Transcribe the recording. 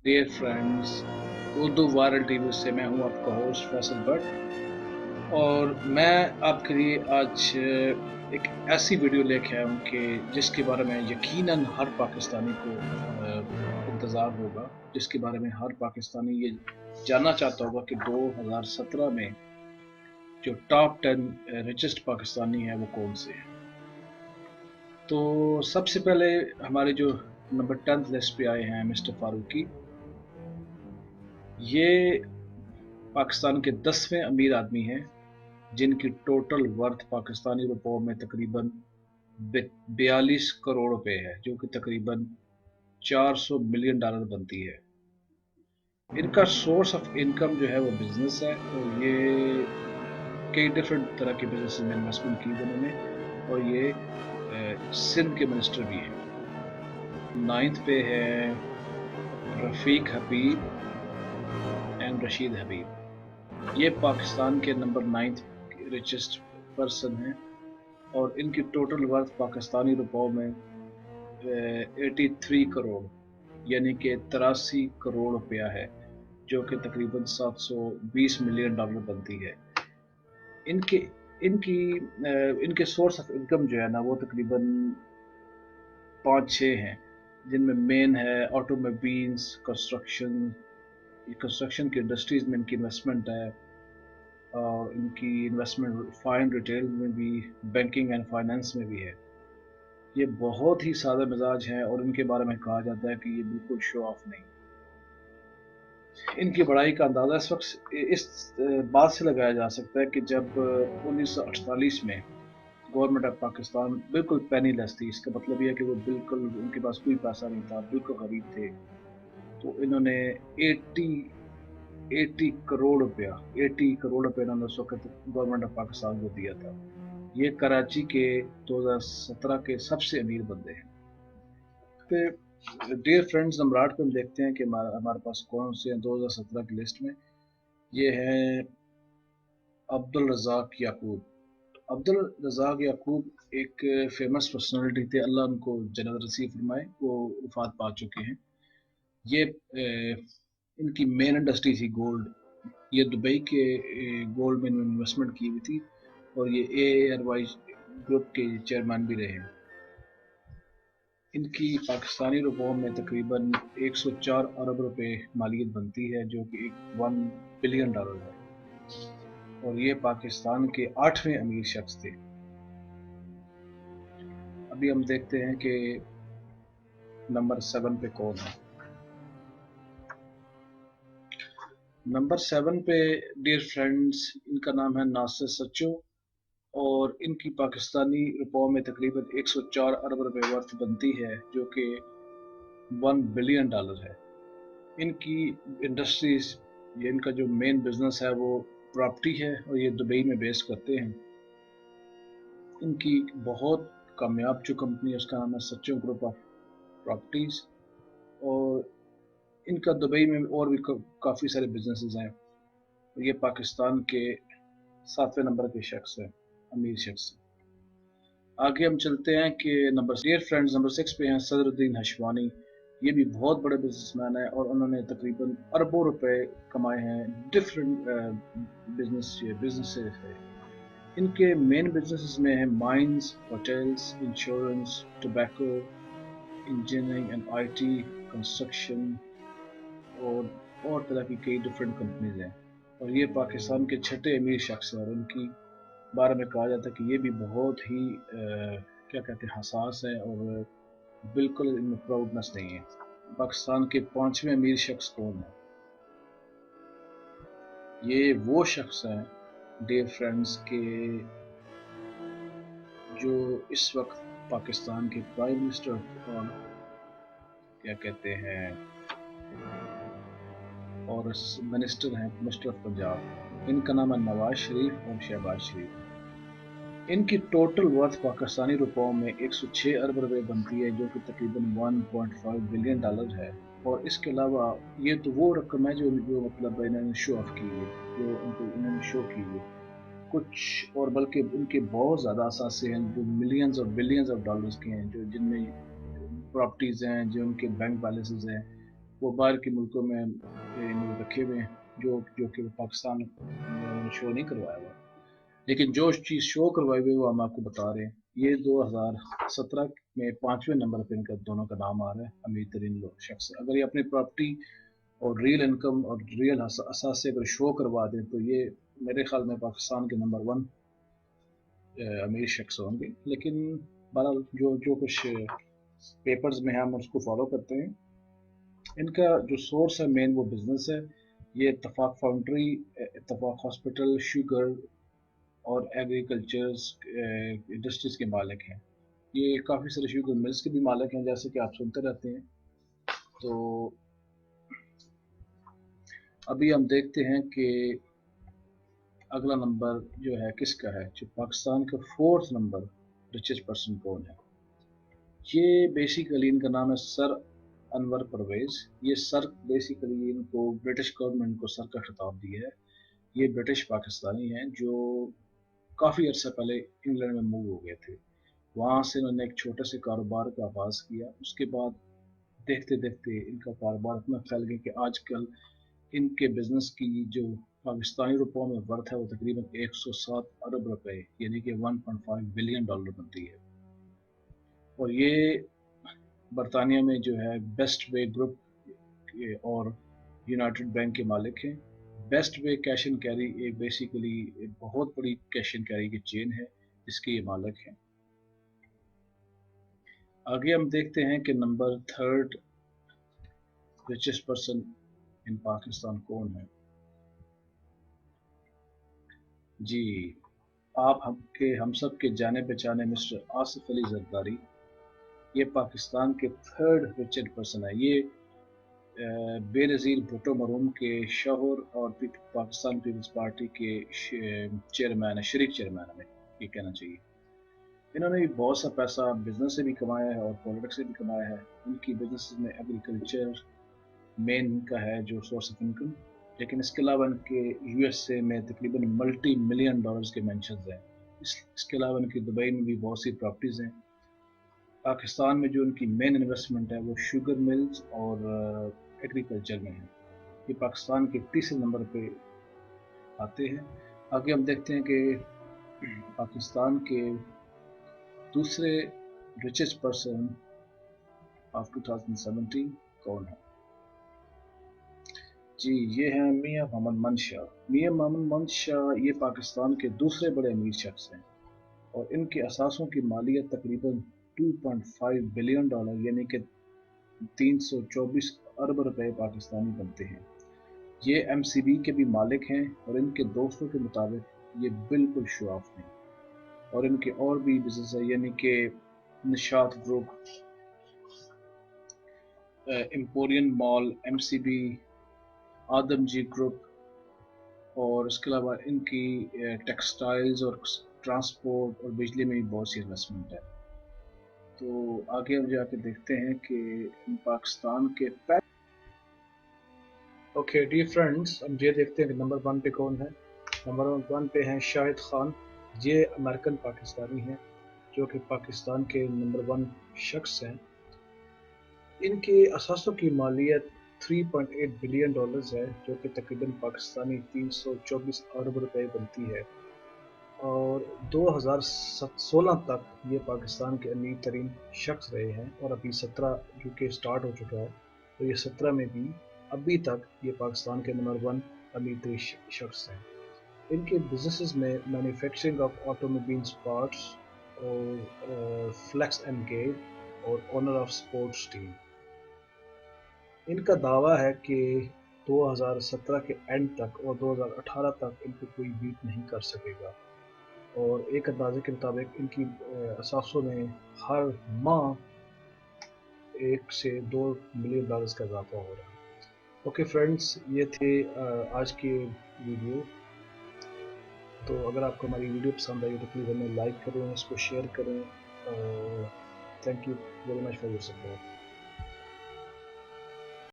Dear friends, Urdu viral TV से मैं हूं आपका होस्ट फैसल भट्ट। और मैं आपके लिए आज एक ऐसी वीडियो लेके आया हूं कि जिसके बारे में यकीनन हर पाकिस्तानी को इंतज़ार होगा, जिसके बारे में हर पाकिस्तानी ये जानना चाहता होगा कि 2017 में जो टॉप 10 रिचेस्ट पाकिस्तानी है वो कौन से हैं। तो सबसे पहले हमारे जो नंबर 10 लिस्ट पे आए हैं मिस्टर फारूकी। ये पाकिस्तान के 10वें अमीर आदमी हैं जिनकी टोटल वर्थ पाकिस्तानी रुपयों में तकरीबन 42 करोड़ रुपए है, जो कि तकरीबन 400 मिलियन डॉलर बनती है। इनका सोर्स ऑफ इनकम जो है वो बिजनेस है, और ये कई डिफरेंट तरह के बिजनेस में इन्वेस्टमेंट की उन्होंने, और ये सिंध के मिनिस्टर भी हैं। नाइन्थ पे है रफीक हबीब एंड रशीद हबीब। ये पाकिस्तान के नंबर 9 रिचेस्ट पर्सन हैं, और इनकी टोटल वर्थ पाकिस्तानी रुपयों में 83 करोड़ यानी कि 83 करोड़ रुपया है, जो कि तकरीबन 720 मिलियन डॉलर बनती है। इनके इनकी इनके सोर्स ऑफ इनकम जो है ना, वो तकरीबन 5-6 हैं, जिनमें मेन है ऑटोमोबाइल्स, कंस्ट्रक्शन की इंडस्ट्रीज में इनकी इन्वेस्टमेंट है, और इनकी इन्वेस्टमेंट फाइन रिटेल में भी, बैंकिंग एंड फाइनेंस में भी है। ये बहुत ही सादा मिजाज हैं, और इनके बारे में कहा जाता है कि ये बिल्कुल शो ऑफ नहीं। इनकी बड़ाई का अंदाज़ा इस वक्त इस बात से लगाया जा सकता है कि जब 1948 में गवर्नमेंट ऑफ पाकिस्तान बिल्कुल पेनीलेस थी। इसका मतलब यह है कि वो बिल्कुल, उनके पास कोई पैसा नहीं था, बिल्कुल गरीब थे। तो इन्होंने 80 80 करोड़ रुपया 80 करोड़ रुपया इन्होंने उस वक्त गवर्नमेंट ऑफ पाकिस्तान को दिया था। ये कराची के 2017 के सबसे अमीर बंदे हैं। फिर डियर फ्रेंड्स, नंबर 8 पे हम देखते हैं कि हमारे पास कौन से हैं 2017 की लिस्ट में। ये हैं अब्दुल रज़ाक याकूब। अब्दुल रज़ाक याकूब एक फेमस पर्सनालिटी थे, अल्लाह उनको जन्नत नसीब फरमाए, वो वफात पा चुके हैं। ये इनकी मेन इंडस्ट्री थी गोल्ड। ये दुबई के गोल्ड में इन्वेस्टमेंट की हुई थी, और ये एयरवाइज ग्रुप के चेयरमैन भी रहे हैं। इनकी पाकिस्तानी रुपयों में तकरीबन 104 अरब रुपए मालियत बनती है, जो कि 1 बिलियन डॉलर है, और ये पाकिस्तान के 8वें अमीर शख्स थे। अभी हम देखते हैं कि नंबर 7 पे कौन है। नंबर 7 पे डियर फ्रेंड्स, इनका नाम है नासिर सच्चो, और इनकी पाकिस्तानी रुपयों में तकरीबन 104 अरब रुपए वर्थ बनती है, जो कि 1 बिलियन डॉलर है। इनकी इंडस्ट्रीज, ये इनका जो मेन बिजनेस है वो प्रॉपर्टी है, और ये दुबई में बेस करते हैं। इनकी बहुत कामयाब जो कंपनी है उसका नाम है सच्चो ग्रुप ऑफ प्रॉपर्टीज, और इनका दुबई में और भी काफ़ी सारे बिजनेसेस हैं। ये पाकिस्तान के 7वें नंबर के शख्स हैं, अमीर शख्स। आगे हम चलते हैं कि नंबर डियर फ्रेंड्स, नंबर 6 पे हैं सदरुद्दीन हशवानी। ये भी बहुत बड़े बिजनेसमैन है, और उन्होंने तकरीबन अरबों रुपए कमाए हैं डिफरेंट बिजनेस है। इनके मेन बिजनेसेस में है mines, hotels, insurance, tobacco, engineering and IT, construction, और तरह की कई डिफरेंट कंपनीज हैं। और ये पाकिस्तान के छठे अमीर शख्स हैं, और उनकी बारे में कहा जाता है कि ये भी बहुत ही क्या कहते हैं, हसास है, और बिल्कुल इनमें प्राउडनेस नहीं है। पाकिस्तान के 5वें अमीर शख्स कौन है? ये वो शख्स हैं डियर फ्रेंड्स के जो इस वक्त पाकिस्तान के प्राइम मिनिस्टर, और क्या कहते हैं, और मिनिस्टर हैं, मिनिस्टर ऑफ पंजाब। इनका नाम है नवाज शरीफ और शहबाज शरीफ। इनकी टोटल वर्थ पाकिस्तानी रुपयों में 106 अरब रुपए बनती है, जो कि तकरीबन 1.5 बिलियन डॉलर है। और इसके अलावा ये तो वो रकम है जो मतलब इन्होंने शो ऑफ की है, जो इन्होंने शो की है कुछ, और बल्कि उनके बहुत ज़्यादा असासे हैं जो मिलियंस और बिलियंस ऑफ डॉलर्स के हैं, जो जिनमें प्रॉपर्टीज़ हैं, जो उनके बैंक बैलेंसेस हैं। वो बाहर के मुल्कों में रखे हुए हैं, जो कि पाकिस्तान में शो नहीं करवाया हुआ, लेकिन जो चीज़ शो करवाई हुई वो हम आपको बता रहे हैं। ये 2017 में 5वें नंबर पर इनका दोनों का नाम आ रहा है, अमीर तरीन शख्स। अगर ये अपनी प्रॉपर्टी और रियल इनकम और रियल असास से अगर शो करवा दें तो ये मेरे ख्याल में पाकिस्तान के नंबर 1 अमीर शख्स होंगे। लेकिन बहरहाल जो जो कुछ पेपर्स में हम उसको फॉलो करते हैं। इनका जो सोर्स है मेन वो बिजनेस है। ये इत्तफाक फाउंड्री, इत्तफाक हॉस्पिटल, शुगर और एग्रीकल्चर इंडस्ट्रीज के मालिक हैं। ये काफ़ी सारे शुगर मिल्स के भी मालिक हैं, जैसे कि आप सुनते रहते हैं। तो अभी हम देखते हैं कि अगला नंबर जो है किसका है। जो पाकिस्तान का 4th नंबर रिचेस्ट पर्सन कौन है? ये बेसिकली इनका नाम है सर अनवर परवेज। ये सर बेसिकली इनको ब्रिटिश गवर्नमेंट को सर का खिताब दिया है। ये ब्रिटिश पाकिस्तानी हैं जो काफ़ी अर्सा पहले इंग्लैंड में मूव हो गए थे। वहाँ से इन्होंने एक छोटे से कारोबार का आगाज़ किया। उसके बाद देखते देखते इनका कारोबार इतना फैल गया कि आजकल इनके बिजनेस की जो पाकिस्तानी रुपयों में वर्थ है वो तकरीबन 107 अरब रुपए यानी कि 1.5 बिलियन डॉलर बनती है। और ये बरतानिया में जो है बेस्ट वे ग्रुप और यूनाइटेड बैंक के मालिक हैं। Best way cash and carry एक बेसिकली एक बहुत बड़ी कैश एंड कैरी की चेन है, जिसके ये मालिक हैं। आगे हम देखते हैं कि number 3rd richest person in Pakistan कौन है। जी, हम सब के जाने पहचाने मिस्टर आसिफ अली जरदारी, ये पाकिस्तान के 3rd रिचेस्ट पर्सन है। ये बेनज़ीर भुट्टो मरूम के शोहर और पाकिस्तान पीपल्स पार्टी के चेयरमैन है, शरीक चेयरमैन है ये कहना चाहिए। इन्होंने भी बहुत सा पैसा बिजनेस से भी कमाया है और पॉलिटिक्स से भी कमाया है। उनकी बिजनेस में एग्रीकल्चर मेन का है जो सोर्स ऑफ इनकम, लेकिन इसके अलावा इनके यूएसए में तकरीबन मल्टी मिलियन डॉलर्स के मेंशंस हैं। इसके अलावा इनकी दुबई में भी बहुत सी प्रॉपर्टीज़ हैं। पाकिस्तान में जो उनकी मेन इन्वेस्टमेंट है वो शुगर मिल्स और एग्रीकल्चर में है। ये पाकिस्तान के 3रे नंबर पे आते हैं। आगे हम देखते हैं कि पाकिस्तान के दूसरे रिचेस्ट पर्सन ऑफ 2017 कौन है। जी, ये हैं मियां मोहम्मद मंशा। मियां मोहम्मद मंशा ये पाकिस्तान के दूसरे बड़े अमीर शख्स हैं और इनके असासों की मालियत तकरीबन 2.5 बिलियन डॉलर यानी कि 324 अरब रुपए पाकिस्तानी बनते हैं। ये एमसीबी के भी मालिक हैं और इनके दोस्तों के मुताबिक ये बिल्कुल शो ऑफ हैं। और इनके और भी बिजनेस है, यानी कि Nishat group, emporium mall, MCB, Adamjee group, और इसके अलावा इनकी टेक्सटाइल्स और ट्रांसपोर्ट और बिजली में भी बहुत सी इन्वेस्टमेंट है। तो आगे हम जाके देखते हैं कि पाकिस्तान के ओके डियर फ्रेंड्स, हम ये देखते हैं कि नंबर 1 पे कौन है। नंबर 1 पे हैं शाहिद खान। ये अमेरिकन पाकिस्तानी हैं जो कि पाकिस्तान के नंबर 1 शख्स हैं। इनके असासों की मालियत 3.8 बिलियन डॉलर्स है, जो कि तकरीबन पाकिस्तानी 324 अरब रुपए बनती है। और 2016 तक ये पाकिस्तान के अमीर तरीन शख्स रहे हैं और अभी 17 जो कि स्टार्ट हो चुका है, तो ये 17 में भी अभी तक ये पाकिस्तान के नंबर 1 अमीर तरीन शख्स हैं। इनके बिजनेसेस में मैन्युफैक्चरिंग ऑफ ऑटोमोबाइल्स पार्ट्स और फ्लेक्स एंड गेट और ओनर ऑफ स्पोर्ट्स टीम। इनका दावा है कि 2017 के एंड तक और 2018 तक इनको कोई बीट नहीं कर सकेगा। और एक अंदाजे के मुताबिक इनकी असासों में हर माह 1 से 2 मिलियन डॉलर्स का इजाफा हो रहा है। ओके फ्रेंड्स, ये थे आज की वीडियो। तो अगर आपको हमारी वीडियो पसंद आई तो प्लीज़ हमें लाइक करें, इसको शेयर करें। Thank you very much for your support.